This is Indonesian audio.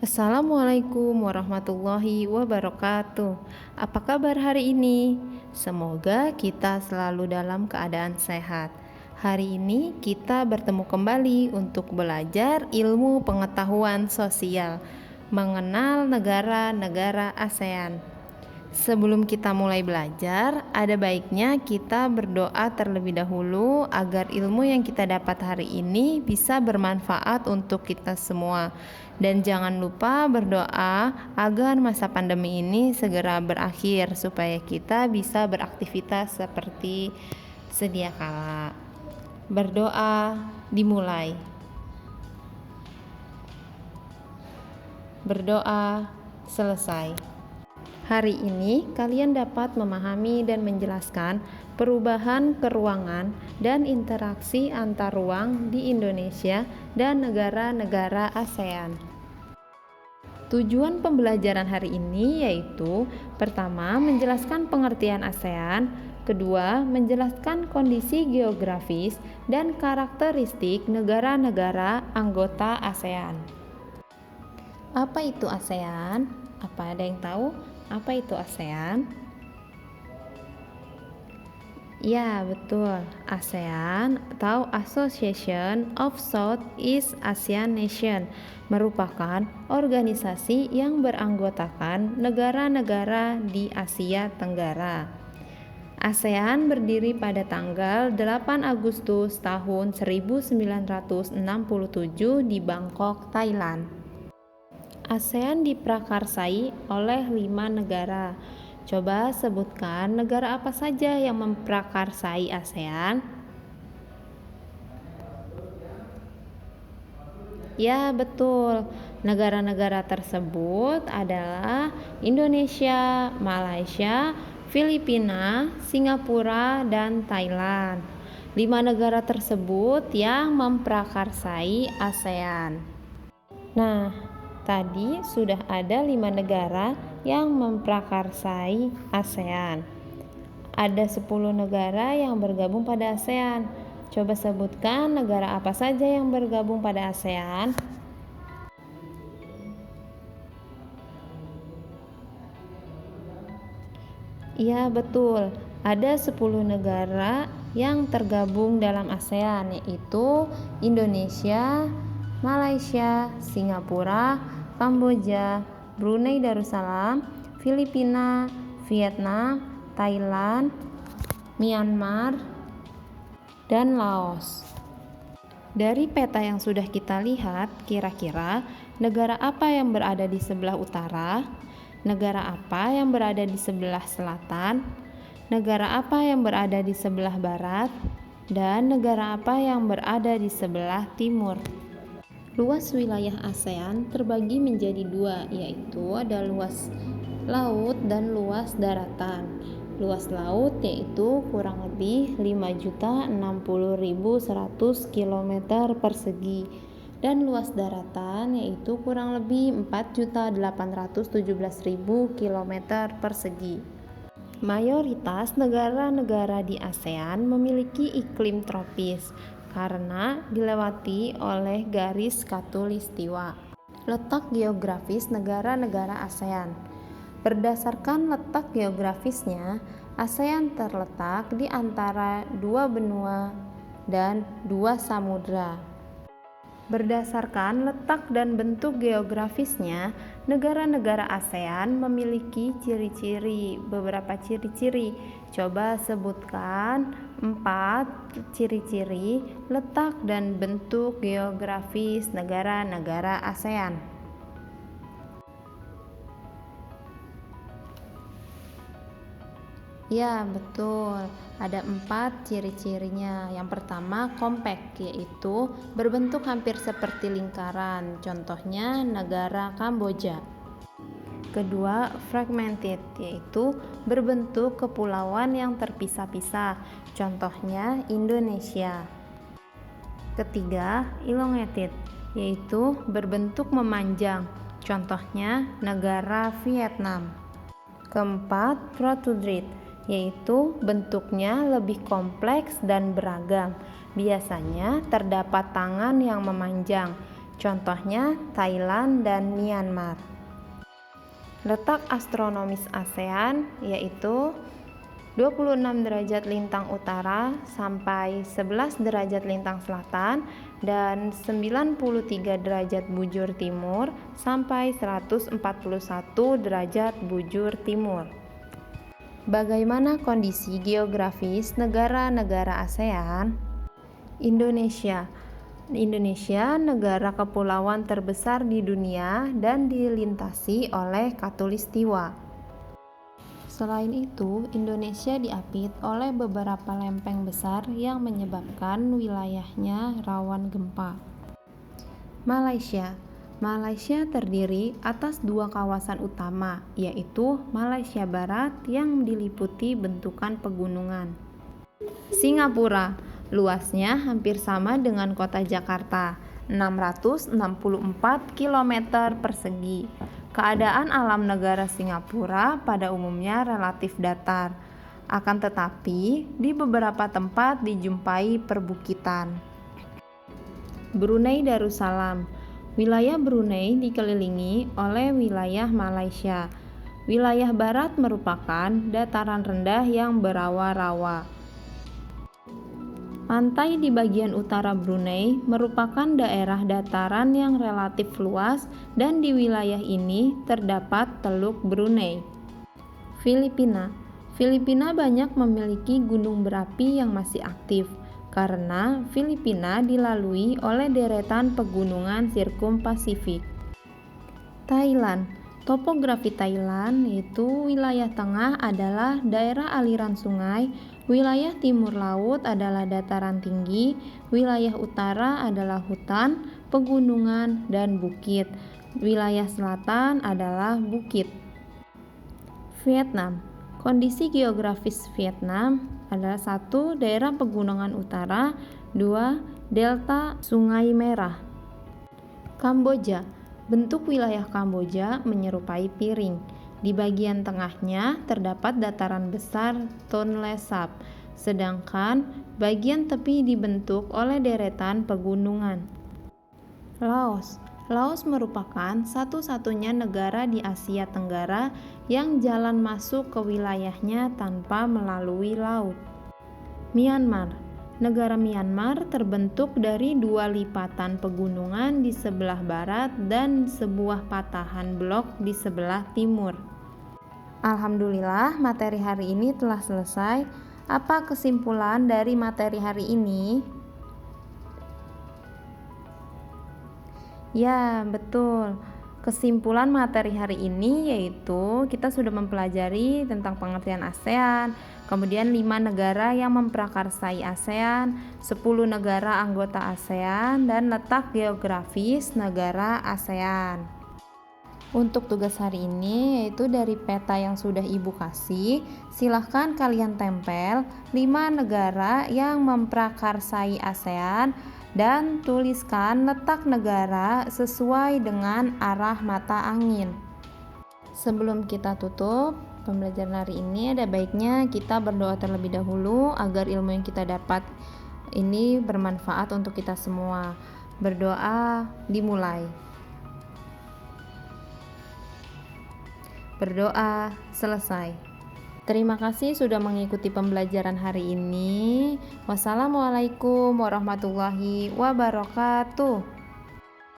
Assalamualaikum warahmatullahi wabarakatuh. Apa kabar hari ini? Semoga kita selalu dalam keadaan sehat. Hari ini kita bertemu kembali untuk belajar ilmu pengetahuan sosial, mengenal negara-negara ASEAN. Sebelum kita mulai belajar, ada baiknya kita berdoa terlebih dahulu agar ilmu yang kita dapat hari ini bisa bermanfaat untuk kita semua. Dan jangan lupa berdoa agar masa pandemi ini segera berakhir supaya kita bisa beraktivitas seperti sedia kala. Berdoa dimulai. Berdoa selesai. Hari ini kalian dapat memahami dan menjelaskan perubahan keruangan dan interaksi antar ruang di Indonesia dan negara-negara ASEAN. Tujuan pembelajaran hari ini yaitu: pertama, menjelaskan pengertian ASEAN, kedua, menjelaskan kondisi geografis dan karakteristik negara-negara anggota ASEAN. Apa itu ASEAN? Apa ada yang tahu? Apa itu ASEAN? Ya, betul. ASEAN atau Association of Southeast Asian Nations merupakan organisasi yang beranggotakan negara-negara di Asia Tenggara. ASEAN berdiri pada tanggal 8 Agustus tahun 1967 di Bangkok, Thailand. ASEAN diprakarsai oleh 5 negara. Coba sebutkan negara apa saja yang memprakarsai ASEAN? Ya, betul. Negara-negara tersebut adalah Indonesia, Malaysia, Filipina, Singapura, dan Thailand. 5 negara tersebut yang memprakarsai ASEAN. Nah, tadi sudah ada 5 negara yang memprakarsai ASEAN. Ada 10 negara yang bergabung pada ASEAN. Coba sebutkan negara apa saja yang bergabung pada ASEAN. Iya, betul. Ada 10 negara yang tergabung dalam ASEAN, yaitu Indonesia, Malaysia, Singapura, Kamboja, Brunei Darussalam, Filipina, Vietnam, Thailand, Myanmar, dan Laos. Dari peta yang sudah kita lihat, kira-kira negara apa yang berada di sebelah utara, negara apa yang berada di sebelah selatan, negara apa yang berada di sebelah barat, dan negara apa yang berada di sebelah timur. Luas wilayah ASEAN terbagi menjadi 2, yaitu ada luas laut dan luas daratan. Luas laut yaitu kurang lebih 5.060.100 km persegi, dan luas daratan yaitu kurang lebih 4.817.000 km persegi. Mayoritas negara-negara di ASEAN memiliki iklim tropis karena dilewati oleh garis khatulistiwa. Letak geografis negara-negara ASEAN. Berdasarkan letak geografisnya, ASEAN terletak di antara 2 benua dan 2 samudra. Berdasarkan letak dan bentuk geografisnya, negara-negara ASEAN memiliki beberapa ciri-ciri. Coba sebutkan 4 ciri-ciri letak dan bentuk geografis negara-negara ASEAN. Ya, betul. Ada 4 ciri-cirinya. Yang pertama, compact, yaitu berbentuk hampir seperti lingkaran. Contohnya negara Kamboja. Kedua, fragmented, yaitu berbentuk kepulauan yang terpisah-pisah. Contohnya Indonesia. Ketiga, elongated, yaitu berbentuk memanjang. Contohnya negara Vietnam. Keempat, protrude, yaitu bentuknya lebih kompleks dan beragam. Biasanya terdapat tangan yang memanjang. Contohnya Thailand dan Myanmar. Letak astronomis ASEAN yaitu 26 derajat lintang utara sampai 11 derajat lintang selatan dan 93 derajat bujur timur sampai 141 derajat bujur timur. Bagaimana kondisi geografis negara-negara ASEAN? Indonesia negara kepulauan terbesar di dunia dan dilintasi oleh Khatulistiwa. Selain itu, Indonesia diapit oleh beberapa lempeng besar yang menyebabkan wilayahnya rawan gempa. Malaysia terdiri atas dua kawasan utama, yaitu Malaysia Barat yang diliputi bentukan pegunungan. Singapura, luasnya hampir sama dengan kota Jakarta, 664 km persegi. Keadaan alam negara Singapura pada umumnya relatif datar, akan tetapi di beberapa tempat dijumpai perbukitan. Brunei Darussalam, wilayah Brunei dikelilingi oleh wilayah Malaysia. Wilayah barat merupakan dataran rendah yang berawa-rawa. Pantai di bagian utara Brunei merupakan daerah dataran yang relatif luas dan di wilayah ini terdapat Teluk Brunei. Filipina banyak memiliki gunung berapi yang masih aktif karena Filipina dilalui oleh deretan pegunungan Sirkum Pasifik. Thailand. Topografi Thailand yaitu wilayah tengah adalah daerah aliran sungai, wilayah timur laut adalah dataran tinggi, wilayah utara adalah hutan, pegunungan, dan bukit. Wilayah selatan adalah bukit. Vietnam. Kondisi geografis Vietnam adalah 1. Daerah pegunungan utara, 2. Delta Sungai Merah. Kamboja. Bentuk wilayah Kamboja menyerupai piring. Di bagian tengahnya terdapat dataran besar Tonle Sap, sedangkan bagian tepi dibentuk oleh deretan pegunungan. Laos merupakan satu-satunya negara di Asia Tenggara yang jalan masuk ke wilayahnya tanpa melalui laut. Negara Myanmar terbentuk dari 2 lipatan pegunungan di sebelah barat dan sebuah patahan blok di sebelah timur. Alhamdulillah, materi hari ini telah selesai. Apa kesimpulan dari materi hari ini? Ya, betul. Kesimpulan materi hari ini yaitu kita sudah mempelajari tentang pengertian ASEAN, kemudian 5 negara yang memprakarsai ASEAN, 10 negara anggota ASEAN, dan letak geografis negara ASEAN. Untuk tugas hari ini yaitu dari peta yang sudah Ibu kasih, silahkan kalian tempel 5 negara yang memprakarsai ASEAN dan tuliskan letak negara sesuai dengan arah mata angin. Sebelum kita tutup pembelajaran hari ini, ada baiknya kita berdoa terlebih dahulu agar ilmu yang kita dapat ini bermanfaat untuk kita semua. Berdoa dimulai. Berdoa selesai. Terima kasih sudah mengikuti pembelajaran hari ini. Wassalamualaikum warahmatullahi wabarakatuh.